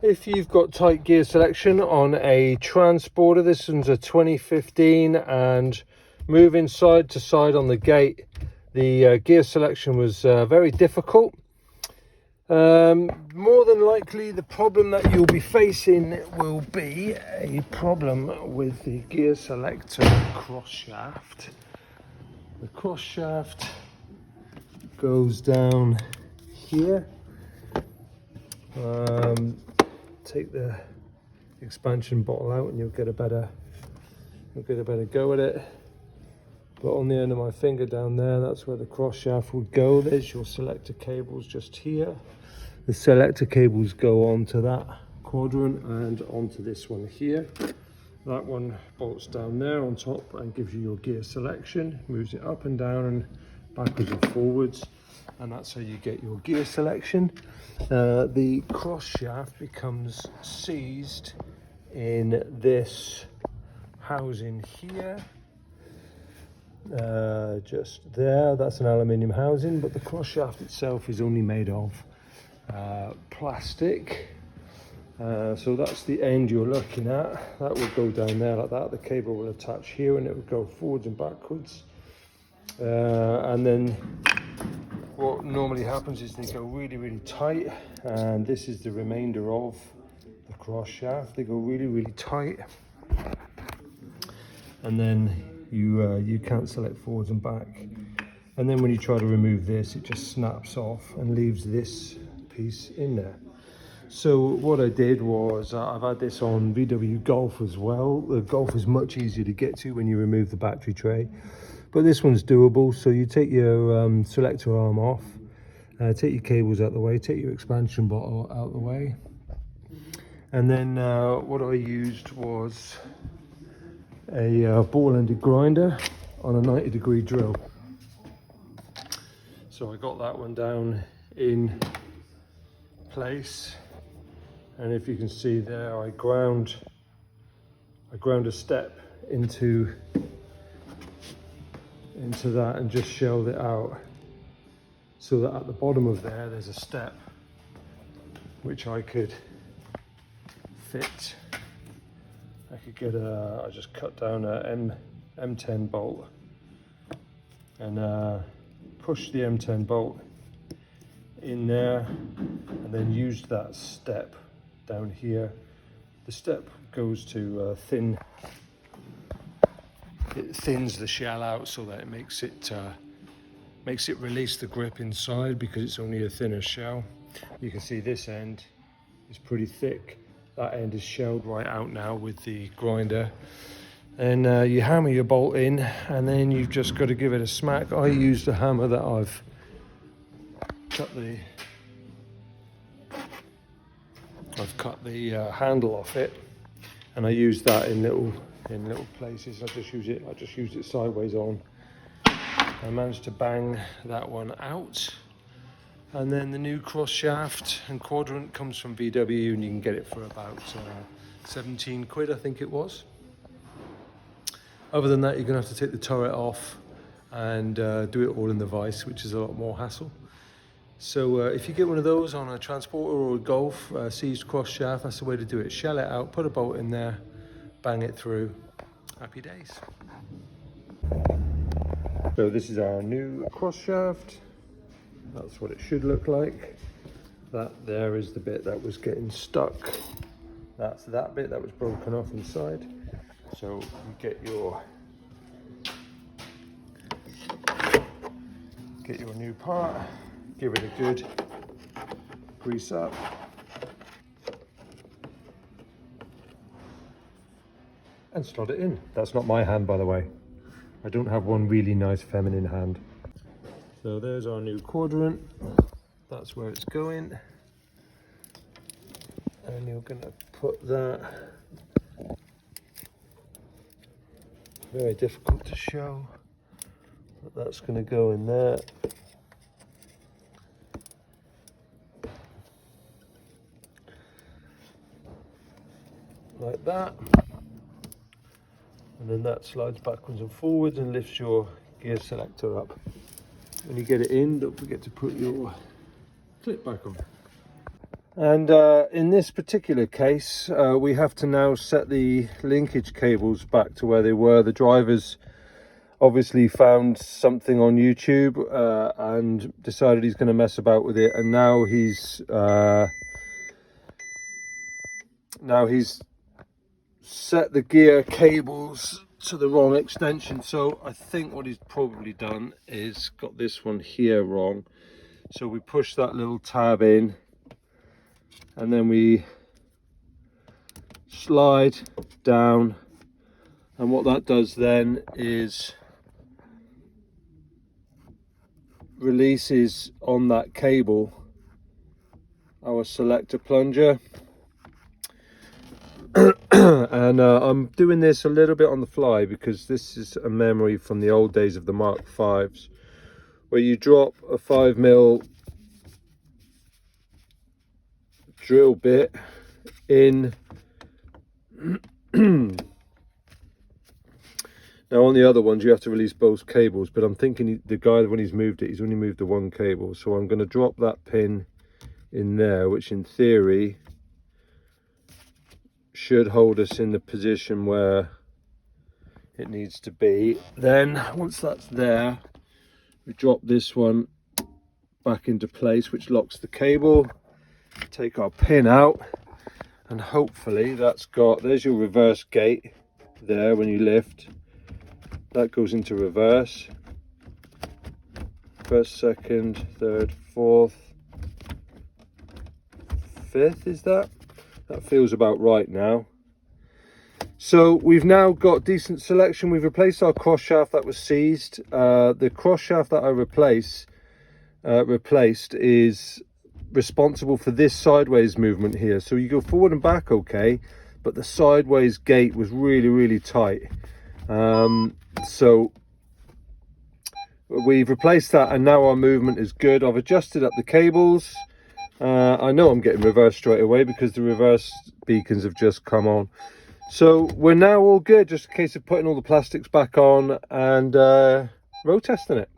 If you've got tight gear selection on a transporter, this one's a 2015, and moving side to side on the gate, the gear selection was very difficult. More than likely the problem that you'll be facing will be a problem with the gear selector cross shaft. The cross shaft goes down here. Take the expansion bottle out and you'll get a better go at it. But on the end of my finger down there, that's where the cross shaft would go. There's your selector cables just here. The selector cables go onto that quadrant and onto this one here. That one bolts down there on top and gives you your gear selection, moves it up and down and backwards and forwards, and that's how you get your gear selection. The cross shaft becomes seized in this housing here, just there. That's an aluminium housing, but the cross shaft itself is only made of plastic. So that's the end you're looking at. That will go down there like that. The cable will attach here and it will go forwards and backwards. And then what normally happens is they go really tight, and this is the remainder of the cross shaft. They go really tight, and then you can't select forwards and back. And then when you try to remove this, it just snaps off and leaves this piece in there. So what I did was, I've had this on VW Golf as well. The Golf is much easier to get to when you remove the battery tray, but this one's doable. So you take your selector arm off, take your cables out the way, take your expansion bottle out the way, and then what I used was a ball-ended grinder on a 90-degree drill. So I got that one down in place, and if you can see there, I ground a step into that and just shelled it out, so that at the bottom of there's a step which I could fit. I could get I just cut down a M10 bolt and push the M10 bolt in there, and then used that step down here. The step goes to it thins the shell out so that it makes it release the grip inside, because it's only a thinner shell. You can see this end is pretty thick. That end is shelled right out now with the grinder. And you hammer your bolt in, and then you've just got to give it a smack. I used a hammer that I've cut the handle off it, and I use that in little places. I just used it sideways on. I managed to bang that one out. And then the new cross shaft and quadrant comes from VW, and you can get it for about 17 quid, I think it was. Other than that, you're gonna have to take the turret off and do it all in the vise, which is a lot more hassle. So if you get one of those on a transporter or a Golf, seized cross shaft, that's the way to do it. Shell it out, put a bolt in there, bang it through. Happy days. So this is our new cross shaft. That's what it should look like. That there is the bit that was getting stuck. That's that bit that was broken off inside. So you get your new part, give it a good grease up, and slot it in. That's not my hand, by the way. I don't have one really nice feminine hand. So there's our new quadrant. That's where it's going. And you're gonna put that, very difficult to show, but that's gonna go in there. Like that. And then that slides backwards and forwards and lifts your gear selector up. When you get it in, don't forget to put your clip back on. And in this particular case, we have to now set the linkage cables back to where they were. The driver's obviously found something on YouTube and decided he's going to mess about with it, and now he's set the gear cables to the wrong extension. So I think what he's probably done is got this one here wrong. So we push that little tab in, and then we slide down, and what that does then is releases on that cable our selector plunger. And I'm doing this a little bit on the fly because this is a memory from the old days of the Mark V's, where you drop a 5mm drill bit in. Now on the other ones you have to release both cables, but I'm thinking the guy, when he's moved it, he's only moved the one cable. So I'm going to drop that pin in there, which in theory should hold us in the position where it needs to be. Then once that's there, we drop this one back into place, which locks the cable. Take our pin out, and hopefully that's got, there's your reverse gate there. When you lift, that goes into reverse. First, second, third, fourth, fifth, is that? That feels about right now. So we've now got decent selection. We've replaced our cross shaft that was seized. The cross shaft that I replaced is responsible for this sideways movement here. So you go forward and back okay, but the sideways gate was really tight. So we've replaced that, and now our movement is good. I've adjusted up the cables. I know I'm getting reverse straight away because the reverse beacons have just come on. So we're now all good, just a case of putting all the plastics back on and road testing it.